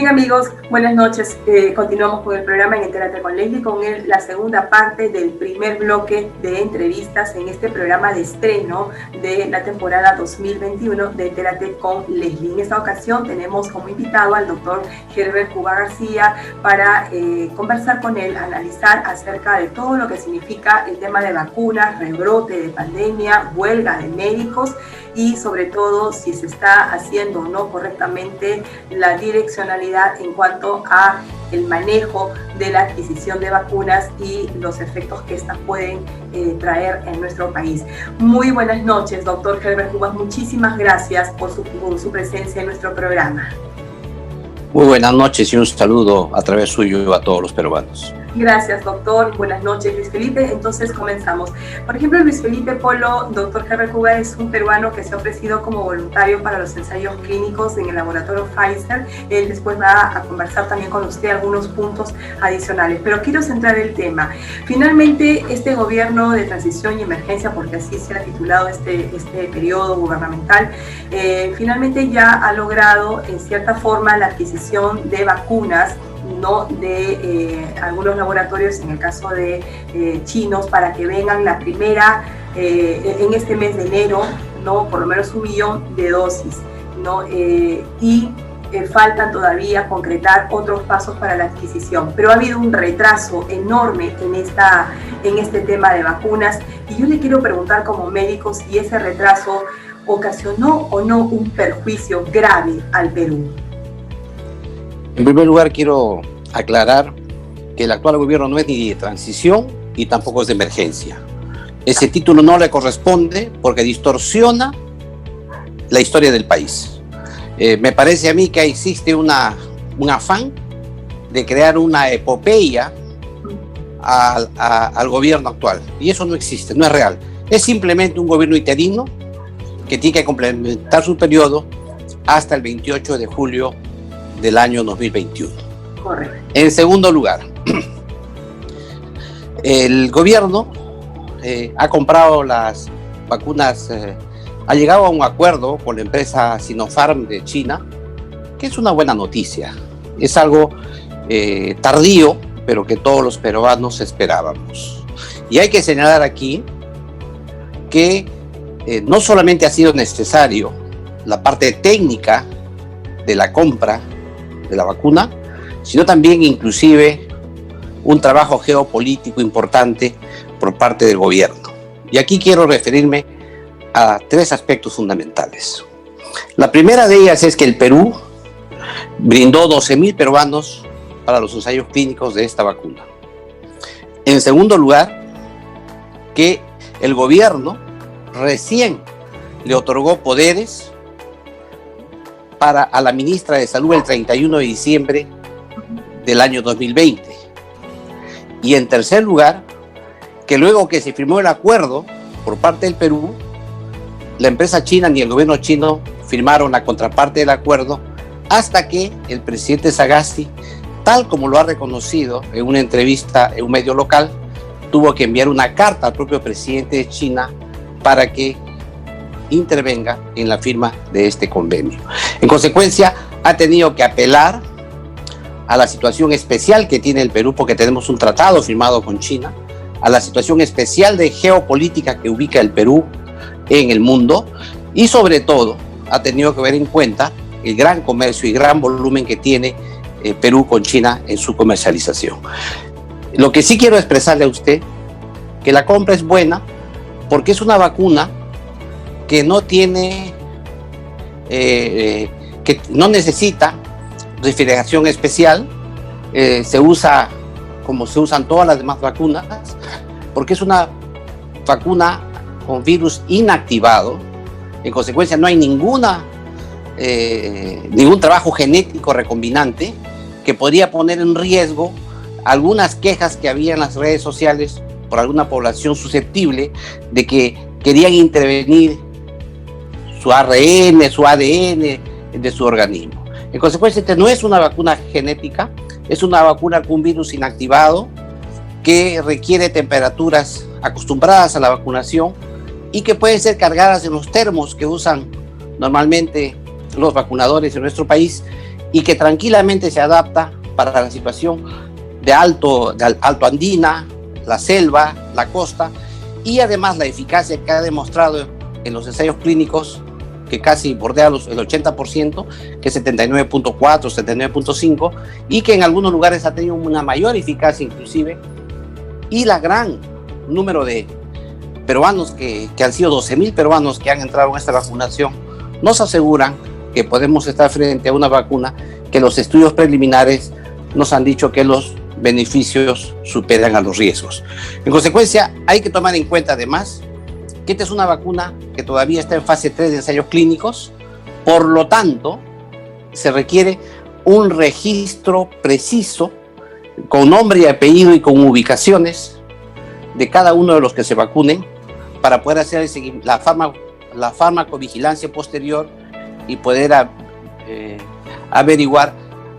amigos, buenas noches. Continuamos con el programa en Entérate con Leslie, con la segunda parte del primer bloque de entrevistas en este programa de estreno de la temporada 2021 de Entérate con Leslie. En esta ocasión tenemos como invitado al doctor Herbert Cuba García para conversar con él, analizar acerca de todo lo que significa el tema de vacunas, rebrote de pandemia, huelga de médicos y sobre todo si se está haciendo o no correctamente la direccionalidad en cuanto a el manejo de la adquisición de vacunas y los efectos que estas pueden traer en nuestro país. Muy buenas noches, doctor Herbert Cubas. Muchísimas gracias por su presencia en nuestro programa. Muy buenas noches y un saludo a través suyo a todos los peruanos. Gracias, doctor. Buenas noches, Luis Felipe. Entonces comenzamos. Por ejemplo, Luis Felipe Polo, doctor Herbert Cuba, es un peruano que se ha ofrecido como voluntario para los ensayos clínicos en el laboratorio Pfizer. Él después va a conversar también con usted algunos puntos adicionales, pero quiero centrar el tema. Finalmente, este gobierno de transición y emergencia, porque así se ha titulado este periodo gubernamental, finalmente ya ha logrado en cierta forma la adquisición de vacunas, ¿no?, de algunos laboratorios, en el caso de chinos, para que vengan la primera en este mes de enero, ¿no?, por lo menos 1 millón de dosis, ¿no? Y faltan todavía concretar otros pasos para la adquisición, pero ha habido un retraso enorme en este tema de vacunas, y yo le quiero preguntar como médico si ese retraso ocasionó o no un perjuicio grave al Perú. En primer lugar, quiero aclarar que el actual gobierno no es ni de transición y tampoco es de emergencia. Ese título no le corresponde porque distorsiona la historia del país. Me parece a mí que existe un afán de crear una epopeya al gobierno actual. Y eso no existe, no es real. Es simplemente un gobierno interino que tiene que complementar su periodo hasta el 28 de julio del año 2021. Correcto. En segundo lugar, el gobierno ha comprado las vacunas, ha llegado a un acuerdo con la empresa Sinopharm de China, que es una buena noticia. Es algo tardío, pero que todos los peruanos esperábamos. Y hay que señalar aquí que no solamente ha sido necesario la parte técnica de la compra de la vacuna, sino también inclusive un trabajo geopolítico importante por parte del gobierno. Y aquí quiero referirme a 3 aspectos fundamentales. La primera de ellas es que el Perú brindó 12.000 peruanos para los ensayos clínicos de esta vacuna. En segundo lugar, que el gobierno recién le otorgó poderes a la ministra de Salud el 31 de diciembre del año 2020. Y en tercer lugar, que luego que se firmó el acuerdo por parte del Perú, la empresa china ni el gobierno chino firmaron la contraparte del acuerdo hasta que el presidente Sagasti, tal como lo ha reconocido en una entrevista en un medio local, tuvo que enviar una carta al propio presidente de China para que intervenga en la firma de este convenio. En consecuencia, ha tenido que apelar a la situación especial que tiene el Perú, porque tenemos un tratado firmado con China, a la situación especial de geopolítica que ubica el Perú en el mundo, y sobre todo ha tenido que ver en cuenta el gran comercio y gran volumen que tiene Perú con China en su comercialización. Lo que sí quiero expresarle a usted, que la compra es buena porque es una vacuna que no tiene, que no necesita refrigeración especial, se usa como se usan todas las demás vacunas, porque es una vacuna con virus inactivado. En consecuencia, no hay ningún trabajo genético recombinante que podría poner en riesgo algunas quejas que había en las redes sociales por alguna población susceptible de que querían intervenir su ARN, su ADN de su organismo. En consecuencia, no es una vacuna genética, es una vacuna con un virus inactivado que requiere temperaturas acostumbradas a la vacunación y que pueden ser cargadas en los termos que usan normalmente los vacunadores en nuestro país, y que tranquilamente se adapta para la situación de alto andina, la selva, la costa, y además la eficacia que ha demostrado en los ensayos clínicos, que casi bordea el 80%, que es 79.4, 79.5, y que en algunos lugares ha tenido una mayor eficacia inclusive, y la gran número de peruanos que han sido 12.000 peruanos que han entrado en esta vacunación, nos aseguran que podemos estar frente a una vacuna que los estudios preliminares nos han dicho que los beneficios superan a los riesgos. En consecuencia, hay que tomar en cuenta además que esta es una vacuna que todavía está en fase 3 de ensayos clínicos, por lo tanto, se requiere un registro preciso, con nombre y apellido y con ubicaciones de cada uno de los que se vacunen, para poder hacer la farmacovigilancia posterior y poder averiguar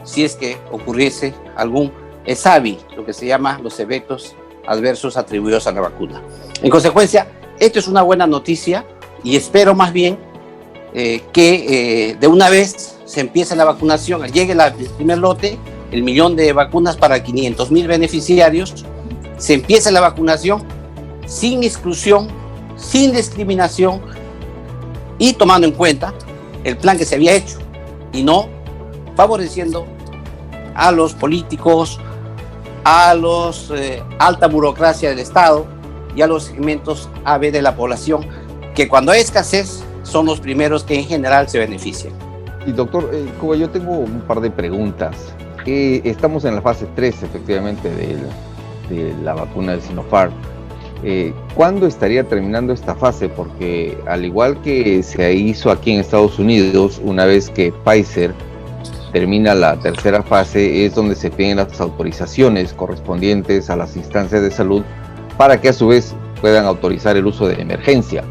si es que ocurriese algún ESAVI, lo que se llama los eventos adversos atribuidos a la vacuna. En consecuencia, esto es una buena noticia y espero más bien que de una vez se empiece la vacunación, llegue el primer lote, el 1.000.000 de vacunas para 500.000 beneficiarios, se empiece la vacunación sin exclusión, sin discriminación y tomando en cuenta el plan que se había hecho y no favoreciendo a los políticos, a los alta burocracia del Estado y a los segmentos AB de la población, que cuando hay escasez son los primeros que en general se benefician. Y doctor Cuba, yo tengo un par de preguntas. Estamos en la fase 3 efectivamente de la vacuna de Sinopharm. ¿Cuándo estaría terminando esta fase? Porque al igual que se hizo aquí en Estados Unidos, una vez que Pfizer termina la tercera fase, es donde se piden las autorizaciones correspondientes a las instancias de salud para que a su vez puedan autorizar el uso de emergencia.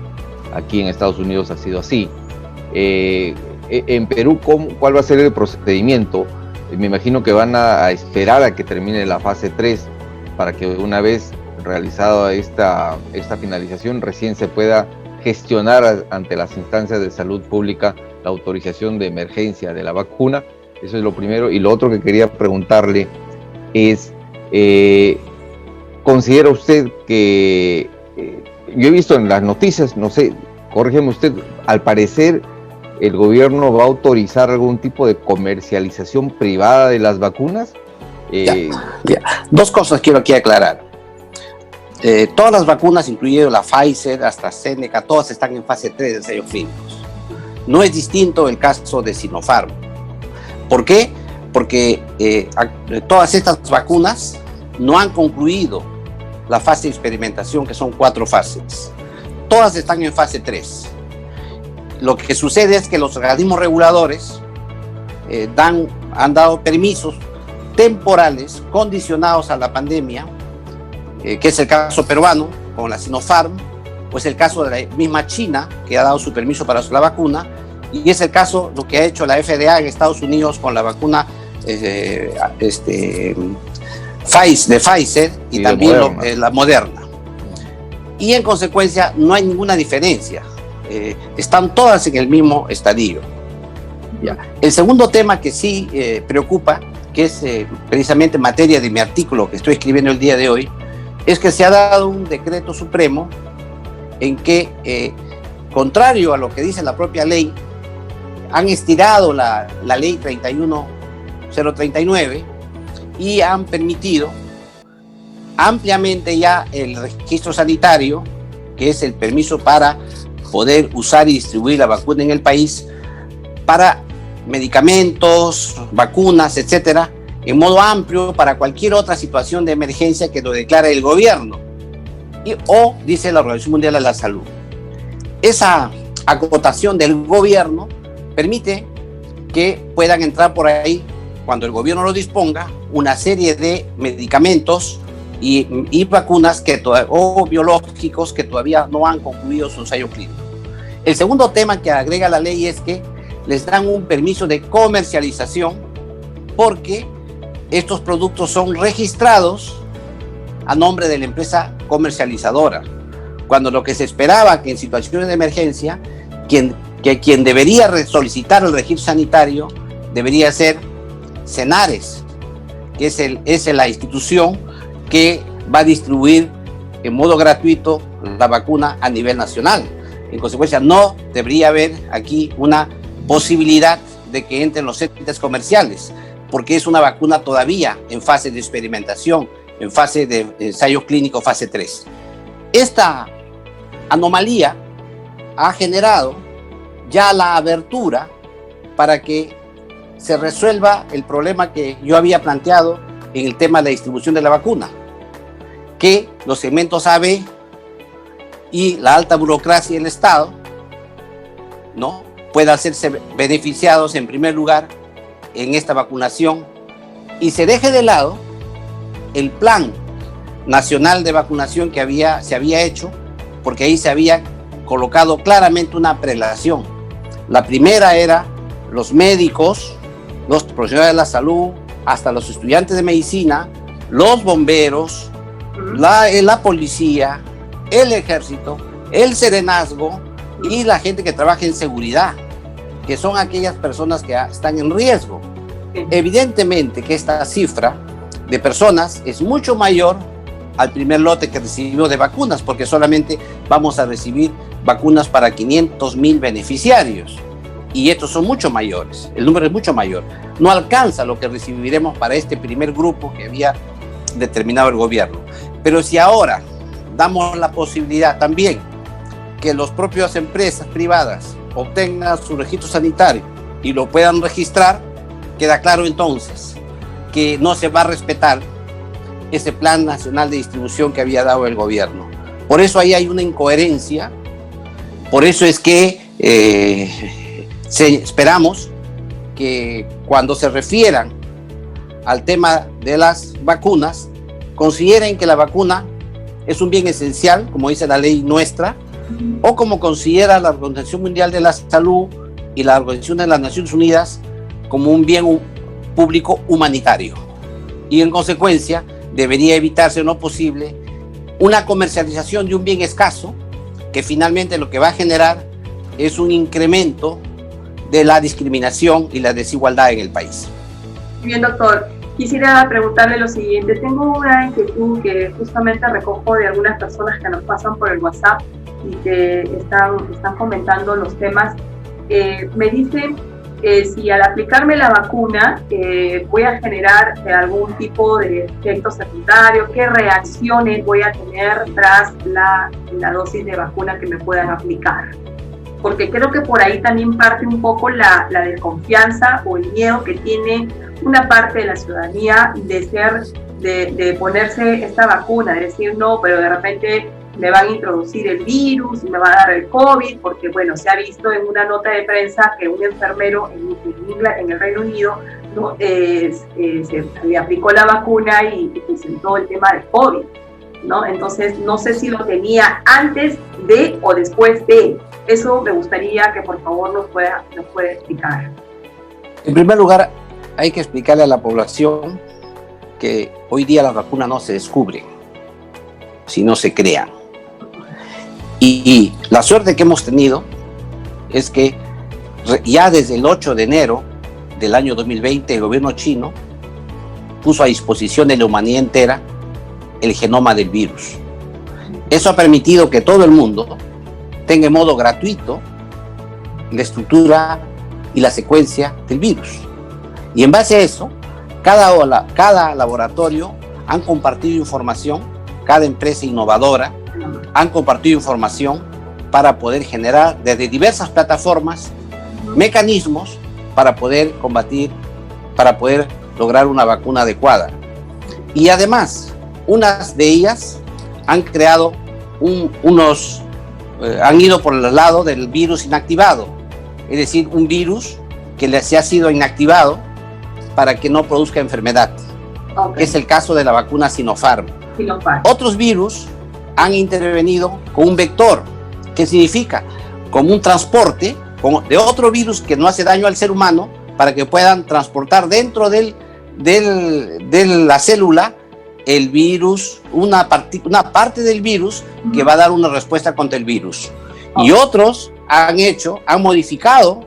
Aquí en Estados Unidos ha sido así. En Perú, ¿cuál va a ser el procedimiento? Me imagino que van a esperar a que termine la fase 3 para que una vez realizada esta finalización recién se pueda gestionar ante las instancias de salud pública la autorización de emergencia de la vacuna. Eso es lo primero. Y lo otro que quería preguntarle es, ¿considera usted que, yo he visto en las noticias, no sé, corrígeme usted, al parecer el gobierno va a autorizar algún tipo de comercialización privada de las vacunas? Dos cosas quiero aquí aclarar. Todas las vacunas, incluyendo la Pfizer, AstraZeneca, todas están en fase 3 de ensayos clínicos. No es distinto el caso de Sinopharm. ¿Por qué? Porque todas estas vacunas no han concluido la fase de experimentación, que son 4 fases. Todas están en fase 3. Lo que sucede es que los organismos reguladores han dado permisos temporales condicionados a la pandemia, que es el caso peruano con la Sinopharm, o es el caso de la misma China, que ha dado su permiso para la vacuna, y es el caso lo que ha hecho la FDA en Estados Unidos con la vacuna de Pfizer y también la Moderna. Y en consecuencia no hay ninguna diferencia, están todas en el mismo estadio. El segundo tema que sí preocupa, que es precisamente materia de mi artículo que estoy escribiendo el día de hoy, es que se ha dado un decreto supremo en que, contrario a lo que dice la propia ley, han estirado la ley 31039 y han permitido ampliamente ya el registro sanitario, que es el permiso para poder usar y distribuir la vacuna en el país, para medicamentos, vacunas, etcétera, en modo amplio para cualquier otra situación de emergencia que lo declare el gobierno o dice la Organización Mundial de la Salud. Esa acotación del gobierno permite que puedan entrar por ahí, cuando el gobierno lo disponga, una serie de medicamentos y vacunas o biológicos que todavía no han concluido su ensayo clínico. El segundo tema que agrega la ley es que les dan un permiso de comercialización porque estos productos son registrados a nombre de la empresa comercializadora, cuando lo que se esperaba que en situaciones de emergencia quien debería solicitar el registro sanitario debería ser Senares, que es la institución que va a distribuir en modo gratuito la vacuna a nivel nacional. En consecuencia, no debería haber aquí una posibilidad de que entren los entes comerciales, porque es una vacuna todavía en fase de experimentación, en fase de ensayo clínico fase 3. Esta anomalía ha generado ya la abertura para que se resuelva el problema que yo había planteado en el tema de la distribución de la vacuna, que los segmentos AB y la alta burocracia del Estado, ¿no?, puedan hacerse beneficiados en primer lugar en esta vacunación y se deje de lado el plan nacional de vacunación que se había hecho, porque ahí se había colocado claramente una prelación. La primera era los médicos, los profesionales de la salud, hasta los estudiantes de medicina, los bomberos, la policía, el ejército, el serenazgo y la gente que trabaja en seguridad, que son aquellas personas que están en riesgo. Evidentemente que esta cifra de personas es mucho mayor al primer lote que recibió de vacunas, porque solamente vamos a recibir vacunas para 500,000 beneficiarios. Y estos son mucho mayores, el número es mucho mayor. No alcanza lo que recibiremos para este primer grupo que había determinado el gobierno. Pero si ahora damos la posibilidad también que las propias empresas privadas obtengan su registro sanitario y lo puedan registrar, queda claro entonces que no se va a respetar ese plan nacional de distribución que había dado el gobierno. Por eso ahí hay una incoherencia, por eso es que esperamos que cuando se refieran al tema de las vacunas, consideren que la vacuna es un bien esencial, como dice la ley nuestra, o como considera la Organización Mundial de la Salud y la Organización de las Naciones Unidas como un bien público humanitario. Y en consecuencia, debería evitarse en lo posible una comercialización de un bien escaso, que finalmente lo que va a generar es un incremento de la discriminación y la desigualdad en el país. Bien, doctor. Quisiera preguntarle lo siguiente. Tengo una inquietud que justamente recojo de algunas personas que nos pasan por el WhatsApp y que están comentando los temas. Me dicen si al aplicarme la vacuna voy a generar algún tipo de efecto secundario, qué reacciones voy a tener tras la dosis de vacuna que me puedan aplicar. Porque creo que por ahí también parte un poco la desconfianza o el miedo que tiene una parte de la ciudadanía de ponerse esta vacuna, de decir no, pero de repente me van a introducir el virus y me va a dar el COVID, porque bueno, se ha visto en una nota de prensa que un enfermero en el Reino Unido se le aplicó la vacuna y presentó el tema del COVID, ¿no? Entonces no sé si lo tenía antes de o después de. Eso me gustaría que por favor nos pueda explicar. En primer lugar, hay que explicarle a la población que hoy día las vacunas no se descubren, sino se crean. Y la suerte que hemos tenido es que ya desde el 8 de enero del año 2020 el gobierno chino puso a disposición de la humanidad entera el genoma del virus. Eso ha permitido que todo el mundo tenga en modo gratuito la estructura y la secuencia del virus. Y en base a eso, cada laboratorio han compartido información, cada empresa innovadora han compartido información para poder generar desde diversas plataformas mecanismos para poder combatir, para poder lograr una vacuna adecuada. Y además, unas de ellas han creado han ido por el lado del virus inactivado, es decir, un virus que se ha sido inactivado para que no produzca enfermedad. Okay. Es el caso de la vacuna Sinopharm. Otros virus han intervenido con un vector, que significa como un transporte de otro virus que no hace daño al ser humano, para que puedan transportar dentro de la célula el virus, una parte del virus que va a dar una respuesta contra el virus. Y otros han modificado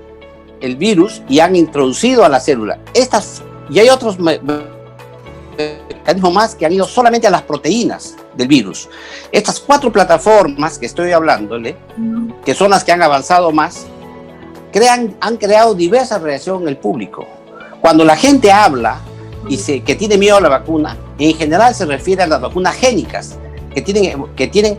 el virus y han introducido a la célula. Estas Y hay otros mecanismos más que han ido solamente a las proteínas del virus. Estas 4 plataformas que estoy hablándole, que son las que han avanzado más, han creado diversas reacciones en el público. Cuando la gente habla y que tiene miedo a la vacuna, en general se refiere a las vacunas génicas, que tienen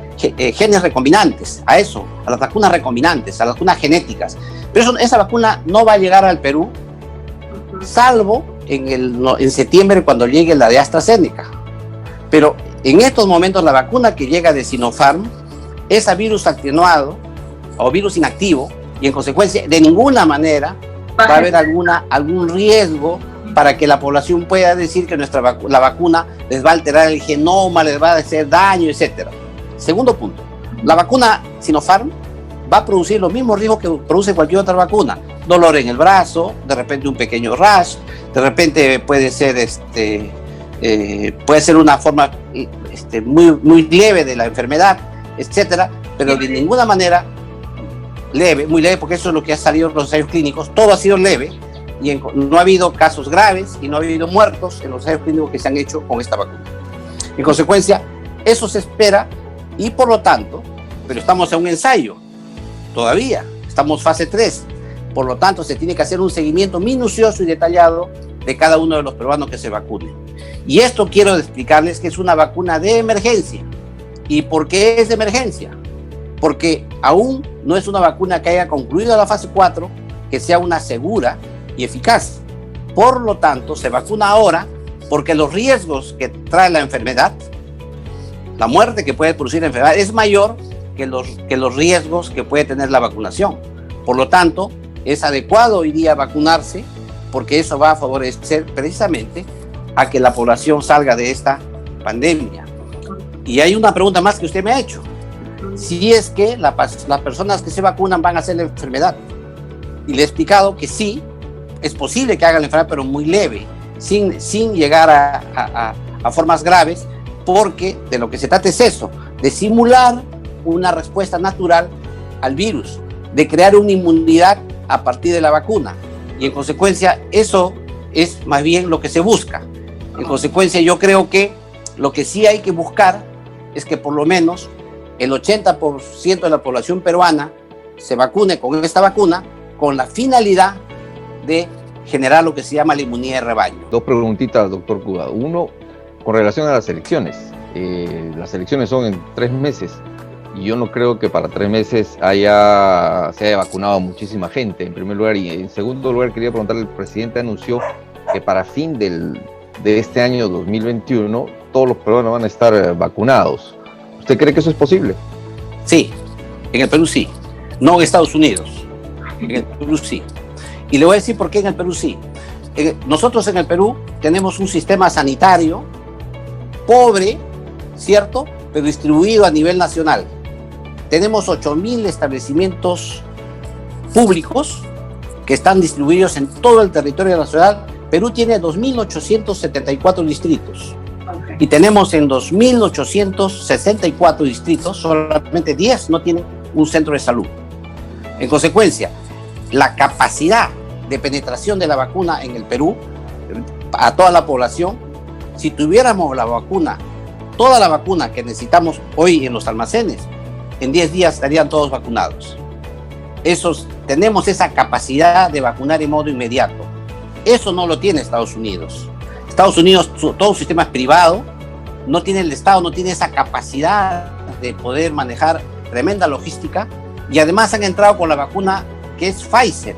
genes recombinantes, a las vacunas recombinantes, a las vacunas genéticas. Pero esa vacuna no va a llegar al Perú, salvo en septiembre, cuando llegue la de AstraZeneca. Pero en estos momentos la vacuna que llega de Sinopharm es a virus atenuado o virus inactivo, y en consecuencia de ninguna manera va a haber algún riesgo para que la población pueda decir que la vacuna les va a alterar el genoma, les va a hacer daño, etc. Segundo punto, la vacuna Sinopharm va a producir los mismos riesgos que produce cualquier otra vacuna. Dolor en el brazo, de repente un pequeño rash, de repente puede ser una forma muy leve de la enfermedad, etc. Pero de ninguna manera leve, muy leve, porque eso es lo que ha salido en los ensayos clínicos. Todo ha sido leve y no ha habido casos graves y no ha habido muertos en los ensayos clínicos que se han hecho con esta vacuna. En consecuencia, eso se espera, y por lo tanto, pero estamos en un ensayo todavía, estamos fase 3, por lo tanto se tiene que hacer un seguimiento minucioso y detallado de cada uno de los peruanos que se vacunen. Y esto quiero explicarles que es una vacuna de emergencia. ¿Y por qué es de emergencia? Porque aún no es una vacuna que haya concluido la fase 4, que sea una segura y eficaz. Por lo tanto, se vacuna ahora porque los riesgos que trae la enfermedad, la muerte que puede producir la enfermedad, es mayor que los riesgos que puede tener la vacunación. Por lo tanto, es adecuado hoy día vacunarse, porque eso va a favorecer precisamente a que la población salga de esta pandemia. Y hay una pregunta más que usted me ha hecho. Si es que las personas que se vacunan van a hacer la enfermedad. Y le he explicado que sí, es posible que hagan la enfermedad, pero muy leve, sin llegar a formas graves, porque de lo que se trata es eso, de simular una respuesta natural al virus, de crear una inmunidad a partir de la vacuna. Y en consecuencia, eso es más bien lo que se busca. En consecuencia, yo creo que lo que sí hay que buscar es que por lo menos el 80% de la población peruana se vacune con esta vacuna, con la finalidad de generar lo que se llama la inmunidad de rebaño. 2 preguntitas, doctor Cuba. Uno, con relación a las elecciones. Las elecciones son en 3 meses. Y yo no creo que para 3 meses se haya vacunado muchísima gente, en primer lugar. Y en segundo lugar, quería preguntarle, el presidente anunció que para fin de este año 2021, todos los peruanos van a estar vacunados. ¿Usted cree que eso es posible? Sí, en el Perú sí. No en Estados Unidos. En el Perú sí. Y le voy a decir por qué en el Perú sí. Nosotros en el Perú tenemos un sistema sanitario pobre, ¿cierto?, pero distribuido a nivel nacional. Tenemos 8.000 establecimientos públicos que están distribuidos en todo el territorio nacional. Perú tiene 2.874 distritos. Okay. Y tenemos en 2.864 distritos, solamente 10 no tienen un centro de salud. En consecuencia, la capacidad de penetración de la vacuna en el Perú a toda la población, si tuviéramos toda la vacuna que necesitamos hoy en los almacenes, en 10 días estarían todos vacunados. Tenemos esa capacidad de vacunar en modo inmediato. Eso no lo tiene Estados Unidos. Estados Unidos, todo su sistema es privado, el Estado no tiene esa capacidad de poder manejar tremenda logística, y además han entrado con la vacuna que es Pfizer,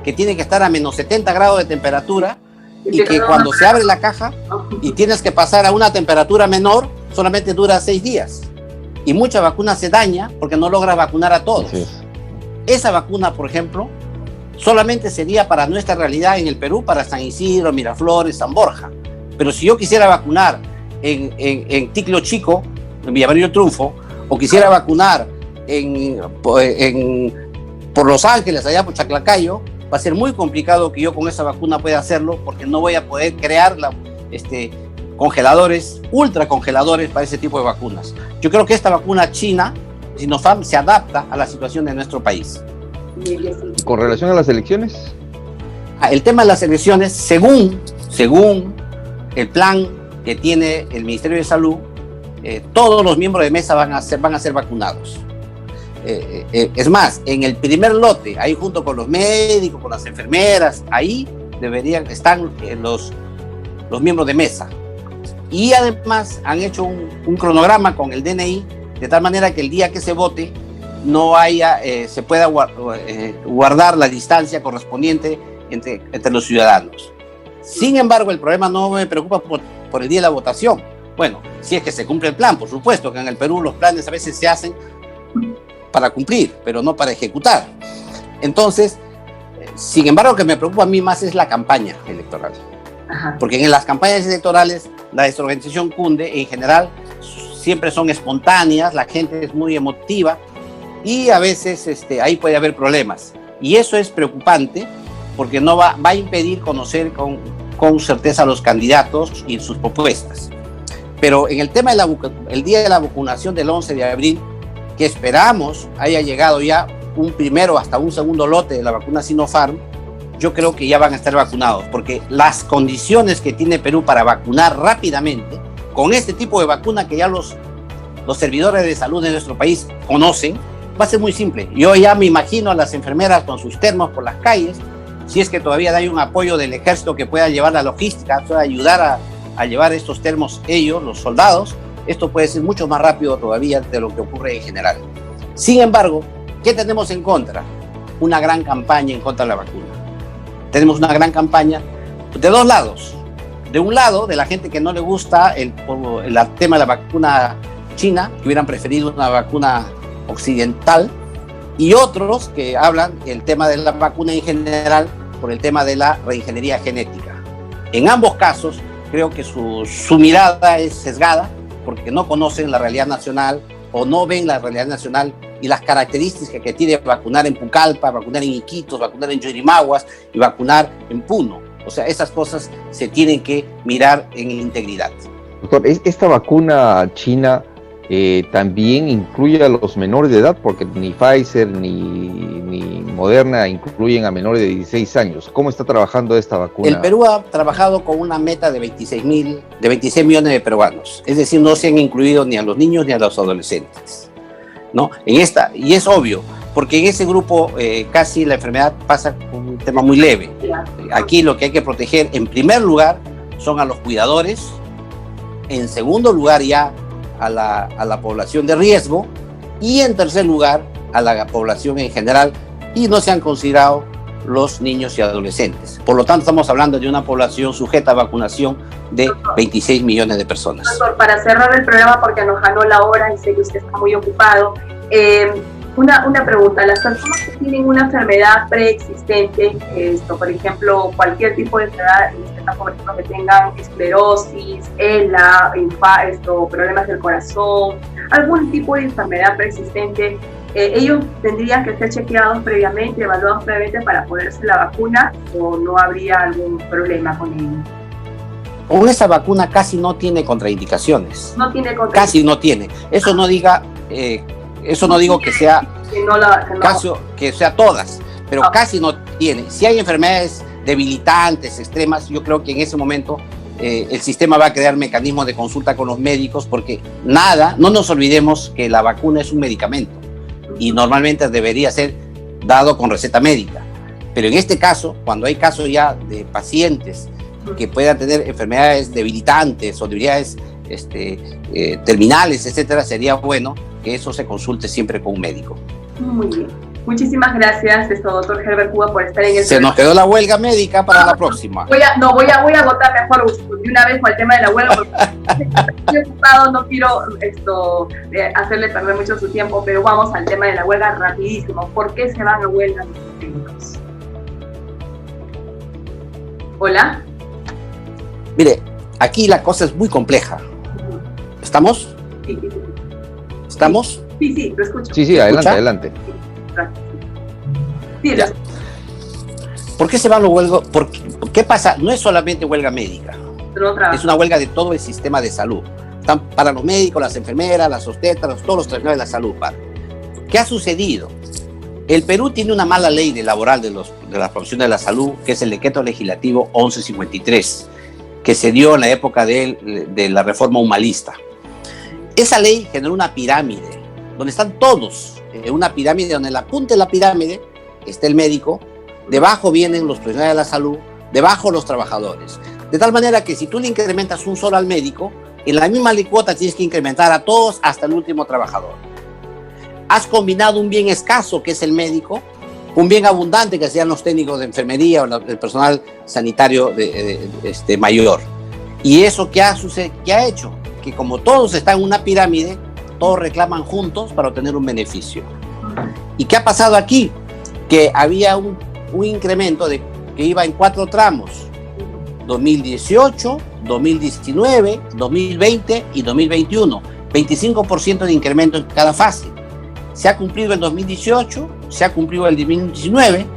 que tiene que estar a menos 70 grados de temperatura, y que cuando se abre la caja y tienes que pasar a una temperatura menor, solamente dura 6 días. Y mucha vacuna se daña porque no logra vacunar a todos. Sí. Esa vacuna, por ejemplo, solamente sería para nuestra realidad en el Perú, para San Isidro, Miraflores, San Borja. Pero si yo quisiera vacunar en Ticlo Chico, en Villamarillo Triunfo, o quisiera vacunar por Los Ángeles, allá por Chaclacayo, va a ser muy complicado que yo con esa vacuna pueda hacerlo, porque no voy a poder crear congeladores, ultracongeladores para ese tipo de vacunas. Yo creo que esta vacuna china, Sinopharm, se adapta a la situación de nuestro país. ¿Con relación a las elecciones? El tema de las elecciones, según según el plan que tiene el Ministerio de Salud, todos los miembros de mesa van a ser vacunados. Es más, en el primer lote, ahí junto con los médicos, con las enfermeras, ahí están los miembros de mesa. Y además han hecho un cronograma con el DNI, de tal manera que el día que se vote se pueda guardar la distancia correspondiente entre los ciudadanos. Sin embargo, el problema no me preocupa por el día de la votación. Bueno, si es que se cumple el plan, por supuesto, que en el Perú los planes a veces se hacen para cumplir, pero no para ejecutar. Entonces, sin embargo, lo que me preocupa a mí más es la campaña electoral. Ajá. Porque en las campañas electorales la desorganización cunde, en general siempre son espontáneas, la gente es muy emotiva y a veces ahí puede haber problemas. Y eso es preocupante porque no va a impedir conocer con certeza a los candidatos y sus propuestas. Pero en el tema el día de la vacunación del 11 de abril, que esperamos haya llegado ya un primero hasta un segundo lote de la vacuna Sinopharm, yo creo que ya van a estar vacunados, porque las condiciones que tiene Perú para vacunar rápidamente, con este tipo de vacuna que ya los servidores de salud de nuestro país conocen, va a ser muy simple. Yo ya me imagino a las enfermeras con sus termos por las calles, si es que todavía hay un apoyo del ejército que pueda llevar la logística, pueda ayudar a llevar estos termos ellos, los soldados. Esto puede ser mucho más rápido todavía de lo que ocurre en general. Sin embargo, ¿qué tenemos en contra? Una gran campaña en contra de la vacuna. Tenemos una gran campaña de dos lados. De un lado, de la gente que no le gusta el tema de la vacuna china, que hubieran preferido una vacuna occidental, y otros que hablan el tema de la vacuna en general por el tema de la reingeniería genética. En ambos casos, creo que su mirada es sesgada, porque no conocen la realidad nacional o no ven la realidad nacional y las características que tiene vacunar en Pucallpa, vacunar en Iquitos, vacunar en Yurimaguas y vacunar en Puno. O sea, esas cosas se tienen que mirar en integridad. Doctor, ¿esta vacuna china también incluye a los menores de edad? Porque ni Pfizer ni Moderna incluyen a menores de 16 años. ¿Cómo está trabajando esta vacuna? El Perú ha trabajado con una meta de 26 millones de peruanos. Es decir, no se han incluido ni a los niños ni a los adolescentes, ¿no? Y es obvio, porque en ese grupo casi la enfermedad pasa con un tema muy leve. Aquí lo que hay que proteger, en primer lugar, son a los cuidadores. En segundo lugar, ya a la población de riesgo. Y en tercer lugar, a la población en general. Y no se han considerado los niños y adolescentes. Por lo tanto, estamos hablando de una población sujeta a vacunación de 26 millones de personas. Doctor, para cerrar el programa, porque nos ganó la hora y sé que usted está muy ocupado, una pregunta. Las personas que tienen una enfermedad preexistente, por ejemplo, cualquier tipo de enfermedad, en este caso, por ejemplo, que tengan esclerosis, ELA, problemas del corazón, algún tipo de enfermedad preexistente, ellos tendrían que ser chequeados previamente, evaluados previamente para ponerse la vacuna, o no habría algún problema con ello. Con esa vacuna casi no tiene contraindicaciones. No tiene contraindicaciones. Casi no tiene. Eso no digo que sea que sea todas, pero casi no tiene. Si hay enfermedades debilitantes, extremas, yo creo que en ese momento el sistema va a crear mecanismos de consulta con los médicos, porque no nos olvidemos que la vacuna es un medicamento y normalmente debería ser dado con receta médica. Pero en este caso, cuando hay casos ya de pacientes que puedan tener enfermedades debilitantes o debilidades terminales, etcétera, sería bueno que eso se consulte siempre con un médico. Muy bien. Muchísimas gracias, doctor Herbert Cuba, por estar en el... Se nos quedó la huelga médica para la próxima. Voy a agotar mejor de una vez con el tema de la huelga, porque estoy ocupado, no quiero hacerle perder mucho su tiempo, pero vamos al tema de la huelga rapidísimo. ¿Por qué se van a huelga los técnicos? ¿Hola? Mire, aquí la cosa es muy compleja. ¿Estamos? Sí. ¿Estamos? Sí, lo escucho. Sí, adelante. Sí, ya. ¿Por qué se van los huelgas? ¿Qué pasa? No es solamente huelga médica, es una huelga de todo el sistema de salud. Están para los médicos, las enfermeras, las obstetras, todos los trabajadores de la salud. ¿Qué ha sucedido? El Perú tiene una mala ley laboral de las profesiones de la salud, que es el decreto legislativo 1153, que se dio en la época de la reforma humanista. Esa ley generó una pirámide, donde están todos, una pirámide donde en la punta de la pirámide está el médico, debajo vienen los profesionales de la salud, debajo los trabajadores. De tal manera que si tú le incrementas un solo al médico, en la misma licuota tienes que incrementar a todos hasta el último trabajador. Has combinado un bien escaso, que es el médico, un bien abundante, que sean los técnicos de enfermería o el personal sanitario mayor. ¿Y eso qué ha hecho? Que como todos están en una pirámide, todos reclaman juntos para obtener un beneficio. ¿Y qué ha pasado aquí? Que había un incremento que iba en 4 tramos: 2018, 2019, 2020 y 2021. 25% de incremento en cada fase. Se ha cumplido el 2018, se ha cumplido el 2019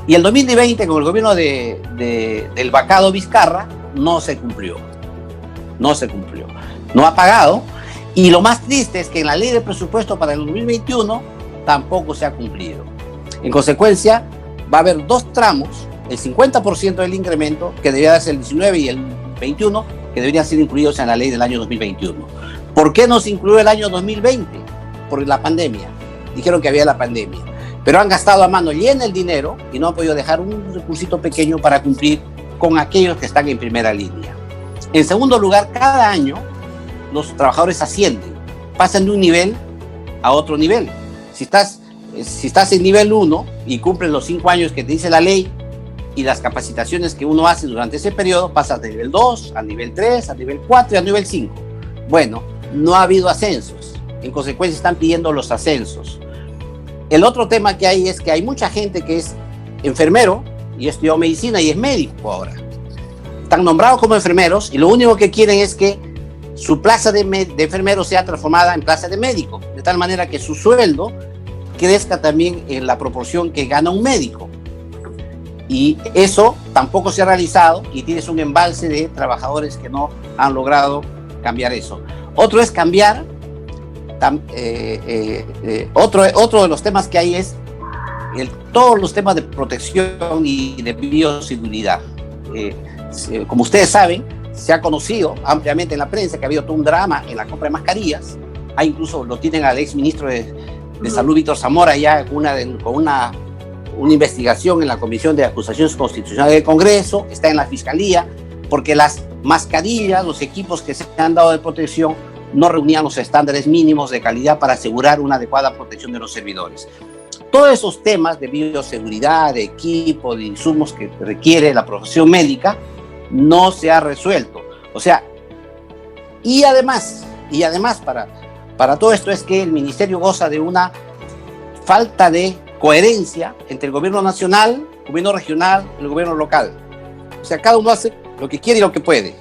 y el 2020 con el gobierno del vacado Vizcarra no se cumplió. No ha pagado, y lo más triste es que en la ley de presupuesto para el 2021 tampoco se ha cumplido. En consecuencia, va a haber 2 tramos, el 50% del incremento, que debería darse el 19 y el 21, que deberían ser incluidos en la ley del año 2021. ¿Por qué no se incluyó el año 2020? Por la pandemia. Dijeron que había la pandemia, pero han gastado a mano llena el dinero y no han podido dejar un recursito pequeño para cumplir con aquellos que están en primera línea. En segundo lugar, cada año los trabajadores ascienden, pasan de un nivel a otro nivel. Si estás en nivel 1 y cumples los 5 años que te dice la ley y las capacitaciones que uno hace durante ese periodo, pasas de nivel 2 a nivel 3, a nivel 4 y a nivel 5. Bueno, no ha habido ascensos. En consecuencia, están pidiendo los ascensos. El otro tema que hay es que hay mucha gente que es enfermero y estudió medicina y es médico ahora. Están nombrados como enfermeros y lo único que quieren es que su plaza de enfermero sea transformada en plaza de médico, de tal manera que su sueldo crezca también en la proporción que gana un médico. Y eso tampoco se ha realizado y tienes un embalse de trabajadores que no han logrado cambiar eso. Otro es cambiar. Otro de los temas que hay es todos los temas de protección y de bioseguridad. Como ustedes saben, se ha conocido ampliamente en la prensa que ha habido todo un drama en la compra de mascarillas. Incluso lo tienen al ex ministro de Salud, Víctor Zamora, ya con una investigación en la Comisión de Acusaciones Constitucionales del Congreso, está en la Fiscalía, porque las mascarillas, los equipos que se han dado de protección, no reunían los estándares mínimos de calidad para asegurar una adecuada protección de los servidores. Todos esos temas de bioseguridad, de equipo, de insumos que requiere la profesión médica, no se ha resuelto. O sea, y además para todo esto es que el ministerio goza de una falta de coherencia entre el gobierno nacional, el gobierno regional y el gobierno local. O sea, cada uno hace lo que quiere y lo que puede.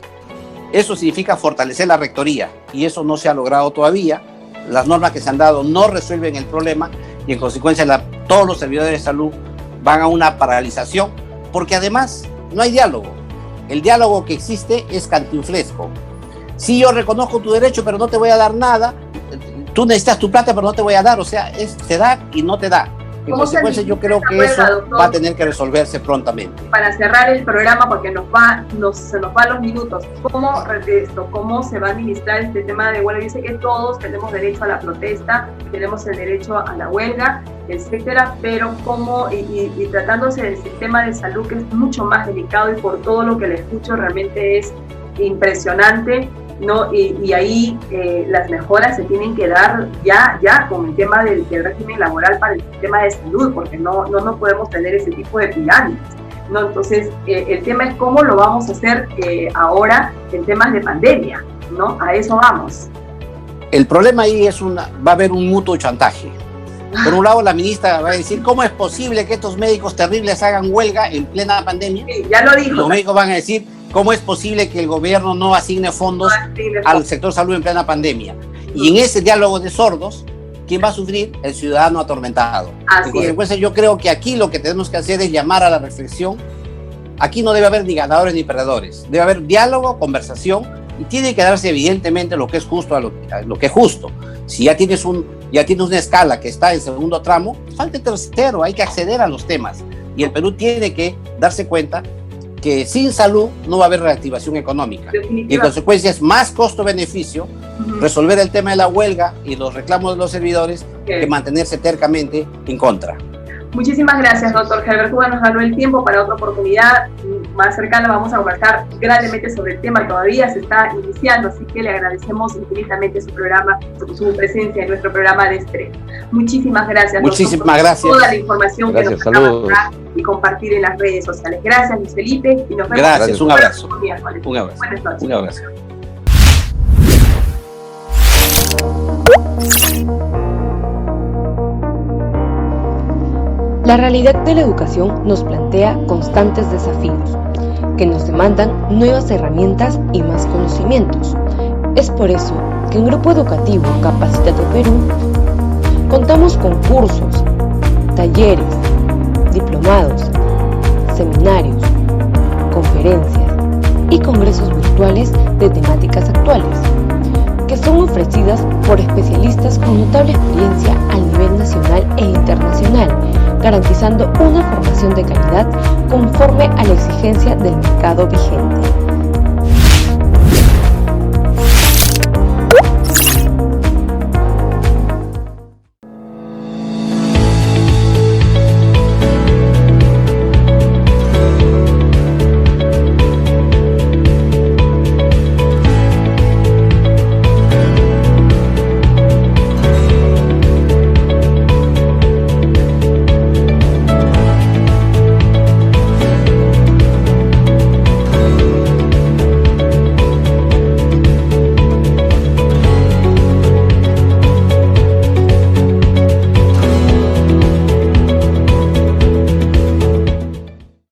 Eso significa fortalecer la rectoría y eso no se ha logrado todavía. Las normas que se han dado no resuelven el problema y en consecuencia todos los servidores de salud van a una paralización porque además no hay diálogo. El diálogo que existe es cantinflesco. Sí, yo reconozco tu derecho, pero no te voy a dar nada. Tú necesitas tu plata, pero no te voy a dar. O sea, te da y no te da. En consecuencia, yo creo que eso va a tener que resolverse prontamente. Para cerrar el programa, porque se nos van los minutos, ¿cómo se va a administrar este tema de huelga? Yo sé que todos tenemos derecho a la protesta, tenemos el derecho a la huelga, etcétera, pero y tratándose del sistema de salud, que es mucho más delicado y por todo lo que le escucho realmente es impresionante, ¿no? Y ahí las mejoras se tienen que dar ya con el tema del régimen laboral para el sistema de salud, porque no podemos tener ese tipo de pirámides, ¿no? Entonces, el tema es cómo lo vamos a hacer ahora en temas de pandemia, ¿no? A eso vamos. El problema ahí va a haber un mutuo chantaje. Por un lado, la ministra va a decir, ¿cómo es posible que estos médicos terribles hagan huelga en plena pandemia? Sí, ya lo dijo. Los médicos van a decir, ¿cómo es posible que el gobierno no asigne fondos al sector salud en plena pandemia? Y en ese diálogo de sordos, ¿quién va a sufrir? El ciudadano atormentado. En consecuencia, yo creo que aquí lo que tenemos que hacer es llamar a la reflexión. Aquí no debe haber ni ganadores ni perdedores. Debe haber diálogo, conversación, y tiene que darse evidentemente lo que es justo a lo que es justo. Si ya tienes una escala que está en segundo tramo, falta el tercero, hay que acceder a los temas. Y el Perú tiene que darse cuenta que sin salud no va a haber reactivación económica. Y en consecuencia es más costo-beneficio resolver el tema de la huelga y los reclamos de los servidores que mantenerse tercamente en contra. Muchísimas gracias, doctor Herbert Cuba. Nos ganó el tiempo para otra oportunidad más cercana. Vamos a conversar grandemente sobre el tema. Todavía se está iniciando, así que le agradecemos infinitamente su programa, su presencia en nuestro programa de estreno. Muchísimas gracias. Muchísimas gracias. Toda la información que nos acaba de dar y compartir en las redes sociales. Gracias, Luis Felipe. Y nos vemos. Gracias, un abrazo. Un abrazo. Buenas noches. Un abrazo. La realidad de la educación nos plantea constantes desafíos, que nos demandan nuevas herramientas y más conocimientos. Es por eso que en Grupo Educativo Capacítate Perú contamos con cursos, talleres, diplomados, seminarios, conferencias y congresos virtuales de temáticas actuales, que son ofrecidas por especialistas con notable experiencia a nivel nacional e internacional, garantizando una formación de calidad conforme a la exigencia del mercado vigente.